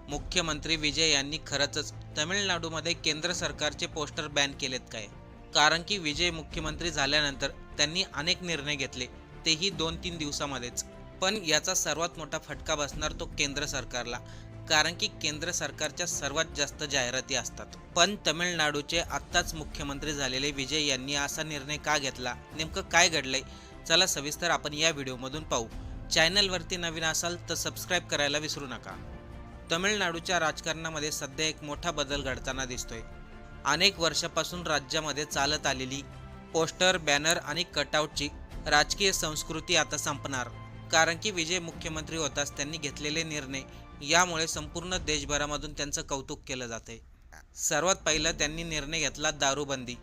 मुख्यमंत्री विजय यांनी खरंच तमिळनाडूमध्ये केंद्र सरकारचे पोस्टर बॅन केलेत काय? कारण की विजय मुख्यमंत्री झाल्यानंतर त्यांनी अनेक निर्णय घेतले, तेही 2-3 दिवसामध्येच. पण याचा सर्वात मोठा फटका बसणार तो केंद्र सरकारला, कारण की केंद्र सरकारच्या सर्वात जास्त जाहिराती असतात. पण तमिळनाडूचे आत्ताच मुख्यमंत्री झालेले विजय यांनी असा निर्णय का घेतला? नेमकं काय घडलंय? चला सविस्तर आपण या व्हिडिओमधून पाहू. चॅनलवरती नवीन असाल तर सबस्क्राईब करायला विसरू नका. तमिळनाडूच्या राजकारणामध्ये सध्या एक मोठा बदल घडताना दिसतोय. अनेक वर्षापासून राज्यामध्ये चालत आलेली पोस्टर, बॅनर आणि कटआउटची राजकीय संस्कृती आता संपणार. कारण की विजय मुख्यमंत्री होताच त्यांनी घेतलेले निर्णय, यामुळे संपूर्ण देशभरामधून त्यांचं कौतुक केलं जाते. सर्वात पहिलं त्यांनी निर्णय घेतला दारूबंदी.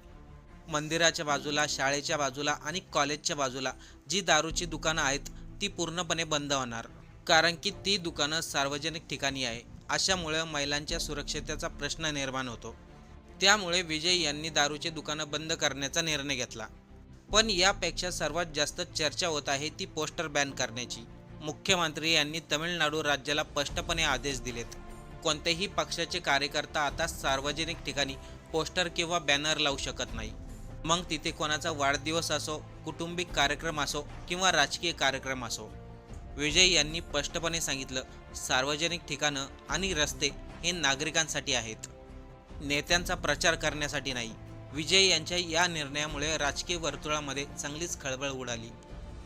मंदिराच्या बाजूला, शाळेच्या बाजूला आणि कॉलेजच्या बाजूला जी दारूची दुकानं आहेत ती पूर्णपणे बंद होणार. कारण की ती दुकानं सार्वजनिक ठिकाणी आहे. अशामुळे महिलांच्या सुरक्षिततेचा प्रश्न निर्माण होतो. त्यामुळे विजय यांनी दारूची दुकानं बंद करण्याचा निर्णय घेतला. पण यापेक्षा सर्वात जास्त चर्चा होत आहे ती पोस्टर बॅन करण्याची. मुख्यमंत्री यांनी तमिळनाडू राज्याला स्पष्टपणे आदेश दिलेत. कोणत्याही पक्षाचे कार्यकर्ता आता सार्वजनिक ठिकाणी पोस्टर किंवा बॅनर लावू शकत नाही. मग तिथे कोणाचा वाढदिवस असो, कौटुंबिक कार्यक्रम असो किंवा राजकीय कार्यक्रम असो. विजय यांनी स्पष्टपणे सांगितलं, सार्वजनिक ठिकाणं आणि रस्ते हे नागरिकांसाठी आहेत, नेत्यांचा प्रचार करण्यासाठी नाही. विजय यांच्या या निर्णयामुळे राजकीय वर्तुळामध्ये चांगलीच खळबळ उडाली.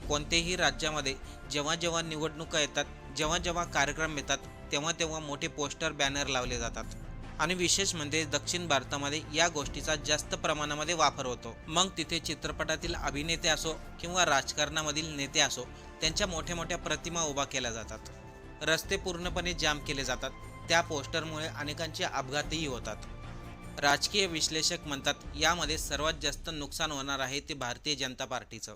कोणत्याही राज्यामध्ये जेव्हा जेव्हा निवडणुका येतात, जेव्हा जेव्हा कार्यक्रम येतात, तेव्हा तेव्हा मोठे पोस्टर, बॅनर लावले जातात. आणि विशेष म्हणजे दक्षिण भारतामध्ये या गोष्टीचा जास्त प्रमाणामध्ये वापर होतो. मग तिथे चित्रपटातील अभिनेते असो किंवा राजकारणामधील नेते असो, त्यांच्या मोठ्या मोठ्या प्रतिमा उभा केल्या जातात. रस्ते पूर्णपणे जाम केले जातात. त्या पोस्टरमुळे अनेकांचे अपघातही होतात. राजकीय विश्लेषक म्हणतात यामध्ये सर्वात जास्त नुकसान होणार आहे ते भारतीय जनता पार्टीचं.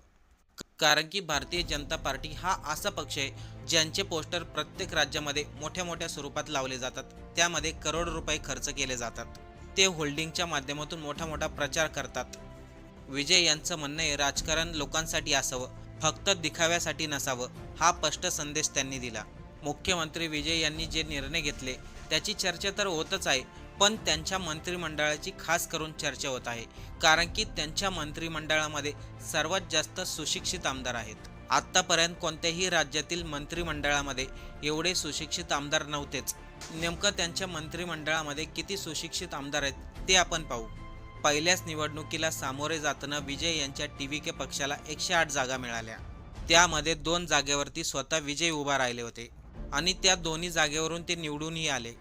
कारण की भारतीय जनता पार्टी हा असा पक्ष आहे ज्यांचे पोस्टर प्रत्येक राज्यामध्ये मोठ्या मोठ्या स्वरूपात लावले जातात. त्यामध्ये करोड रुपये खर्च केले जातात. ते होल्डिंगच्या माध्यमातून मोठा मोठा प्रचार करतात. विजय यांचं म्हणणं आहे राजकारण लोकांसाठी असावं, फक्त दिखाव्यासाठी नसावं, हा स्पष्ट संदेश त्यांनी दिला. मुख्यमंत्री विजय यांनी जे निर्णय घेतले त्याची चर्चा तर होतच आहे, पण त्यांच्या मंत्रिमंडळाची खास करून चर्चा होत आहे. कारण की त्यांच्या मंत्रिमंडळामध्ये सर्वात जास्त सुशिक्षित आमदार आहेत. आत्तापर्यंत कोणत्याही राज्यातील मंत्रिमंडळामध्ये एवढे सुशिक्षित आमदार नव्हतेच. नेमकं त्यांच्या मंत्रिमंडळामध्ये किती सुशिक्षित आमदार आहेत ते आपण पाहू. पहिल्याच निवडणुकीला सामोरे जाताना विजय यांच्या TVK पक्षाला 108 जागा मिळाल्या. त्यामध्ये 2 जागेवरती स्वतः विजय उभा राहिले होते आणि त्या दोन्ही जागेवरून ते निवडूनही आले.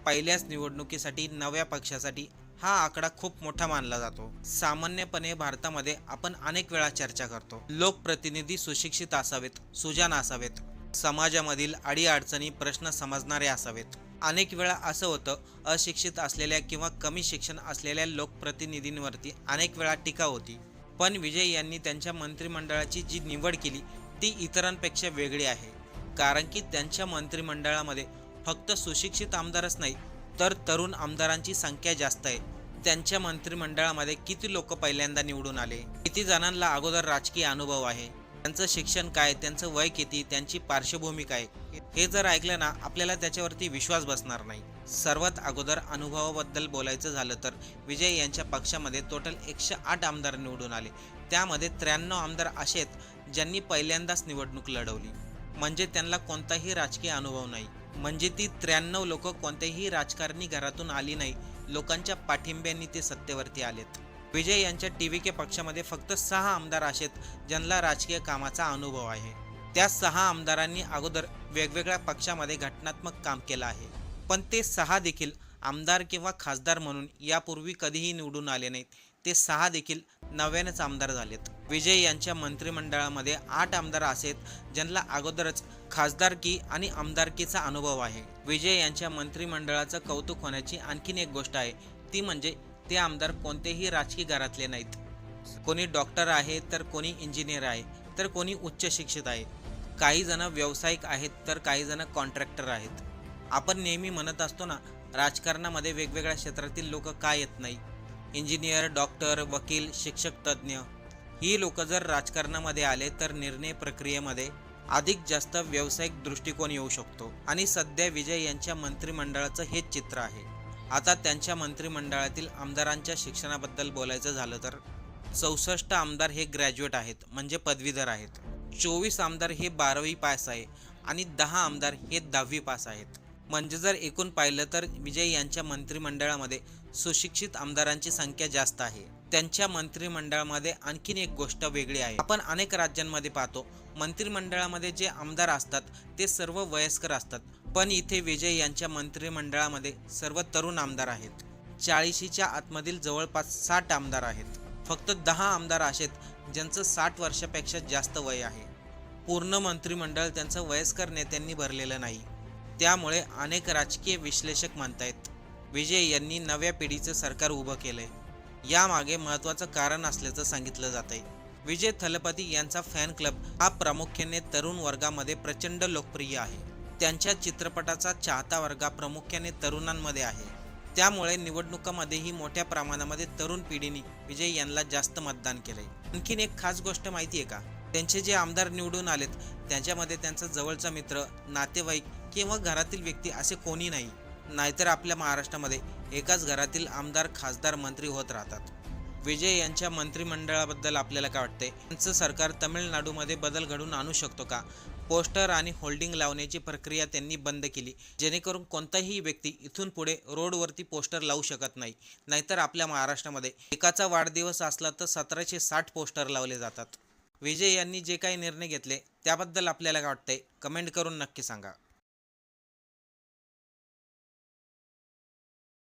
पहिल्याच निवडणुकीसाठी नव्या पक्षासाठी हा आकडा खूप मोठा मानला जातो. सामान्यपणे भारतामध्ये आपण अनेक वेळा चर्चा करतो, लोकप्रतिनिधी सुशिक्षित असावेत, सुजाण असावेत, समाजामधील अडीअडचणी प्रश्न समजणारे असावेत. अनेक वेळा असं होतं, अशिक्षित असलेल्या किंवा कमी शिक्षण असलेल्या लोकप्रतिनिधींवरती अनेक वेळा टीका होती. पण विजय यांनी त्यांच्या मंत्रिमंडळाची जी निवड केली ती इतरांपेक्षा वेगळी आहे. कारण की त्यांच्या मंत्रिमंडळामध्ये फक्त सुशिक्षित आमदारच नाही तर तरुण आमदारांची संख्या जास्त आहे. त्यांच्या मंत्रिमंडळामध्ये किती लोक पहिल्यांदा निवडून आले, किती जणांना अगोदर राजकीय अनुभव आहे, त्यांचं शिक्षण काय, त्यांचं वय किती, त्यांची पार्श्वभूमी काय, हे जर ऐकलं ना आपल्याला त्याच्यावरती विश्वास बसणार नाही. सर्वात अगोदर अनुभवाबद्दल बोलायचं झालं तर विजय यांच्या पक्षामध्ये टोटल 108 आमदार निवडून आले. त्यामध्ये 93 आमदार असे आहेत ज्यांनी पहिल्यांदाच निवडणूक लढवली, म्हणजे त्यांना कोणताही राजकीय अनुभव नाही. म्हणजे ती 93 लोक कोणत्याही राजकारणी घरातून आली नाही, लोकांच्या पाठिंब्याने ते सत्तेवरती आलेत. विजय यांच्या TVK पक्षामध्ये फक्त 6 आमदार असेत ज्यांना राजकीय कामाचा अनुभव आहे. त्या 6 आमदारांनी अगोदर वेगवेगळ्या पक्षामध्ये घटनात्मक काम केलं आहे. पण ते 6 देखील आमदार किंवा खासदार म्हणून यापूर्वी कधीही निवडून आले नाहीत. ते 6 देखील नव्यानेच आमदार झालेत. विजय यांच्या मंत्रिमंडळामध्ये 8 आमदार असेत ज्यांना अगोदरच खासदारकी आणि आमदारकीचा अनुभव आहे. विजय यांच्या मंत्रिमंडळाचं कौतुक होण्याची आणखीन एक गोष्ट आहे, ती म्हणजे ते आमदार कोणतेही राजकीय घरातले नाहीत. कोणी डॉक्टर आहे तर कोणी इंजिनियर आहे तर कोणी उच्च शिक्षित आहे. काही जण व्यावसायिक आहेत तर काही जण कॉन्ट्रॅक्टर आहेत. आपण नेहमी म्हणत असतो ना, राजकारणामध्ये वेगवेगळ्या क्षेत्रातील लोक का येत नाही. इंजिनियर, डॉक्टर, वकील, शिक्षक, तज्ज्ञ ही लोक जर राजकारणामध्ये आले तर निर्णय प्रक्रियेमध्ये अधिक जास्त व्यावसायिक दृष्टिकोन येऊ शकतो. आणि सध्या विजय यांच्या मंत्रिमंडळाचं हेच चित्र आहे. आता त्यांच्या मंत्रिमंडळातील आमदारांच्या शिक्षणाबद्दल बोलायचं झालं तर 64 आमदार हे ग्रॅज्युएट आहेत, म्हणजे पदवीधर आहेत. 24 आमदार हे 12वी पास आहे आणि 10 आमदार हे 10वी पास आहेत. म्हणजे जर एकूण पाहिलं तर विजय यांच्या मंत्रिमंडळामध्ये सुशिक्षित आमदारांची संख्या जास्त आहे. त्यांच्या मंत्रिमंडळामध्ये आणखीन एक गोष्ट वेगळी आहे. आपण अनेक राज्यांमध्ये पाहतो मंत्रिमंडळामध्ये जे आमदार असतात ते सर्व वयस्कर असतात, पण इथे विजय यांच्या मंत्रिमंडळामध्ये सर्व तरुण आमदार आहेत. 40च्या आतमधील जवळपास 60 आमदार आहेत. फक्त 10 आमदार आहेत ज्यांचं 60 वर्षापेक्षा जास्त वय आहे. पूर्ण मंत्रिमंडळ त्यांचं वयस्कर नेत्यांनी भरलेलं नाही. त्यामुळे अनेक राजकीय विश्लेषक म्हणतायत विजय यांनी नव्या पिढीचं सरकार उभं केलंय. यामागे महत्त्वाचं कारण असल्याचं सांगितलं जात आहे. विजय थलपती यांचा फॅन क्लब हा प्रामुख्याने तरुण वर्गामध्ये प्रचंड लोकप्रिय आहे. त्यांच्या चित्रपटाचा चाहता वर्ग प्रामुख्याने तरुणांमध्ये आहे. त्यामुळे निवडणुकांमध्येही मोठ्या प्रमाणामध्ये तरुण पिढीने विजय यांना जास्त मतदान केलंय. आणखीन एक खास गोष्ट माहिती आहे का? त्यांचे जे आमदार निवडून आलेत त्याच्यामध्ये त्यांचा जवळचा मित्र, नातेवाईक किंवा घरातील व्यक्ती असे कोणी नाही. नाहीतर आपल्या महाराष्ट्रामध्ये एकाच घरातील आमदार, खासदार, मंत्री होत राहतात. विजय यांच्या मंत्रिमंडळाबद्दल आपल्याला काय वाटतंय? त्यांचं सरकार तामिळनाडूमध्ये बदल घडवून आणू शकतो का? पोस्टर आणि होल्डिंग लावण्याची प्रक्रिया त्यांनी बंद केली, जेणेकरून कोणताही व्यक्ती इथून पुढे रोडवरती पोस्टर लावू शकत नाही. नाहीतर आपल्या महाराष्ट्रामध्ये एकाचा वाढदिवस असला तर 1760 पोस्टर लावले जातात. विजय यांनी जे काही निर्णय घेतले त्याबद्दल आपल्याला काय वाटतंय? कमेंट करून नक्की सांगा.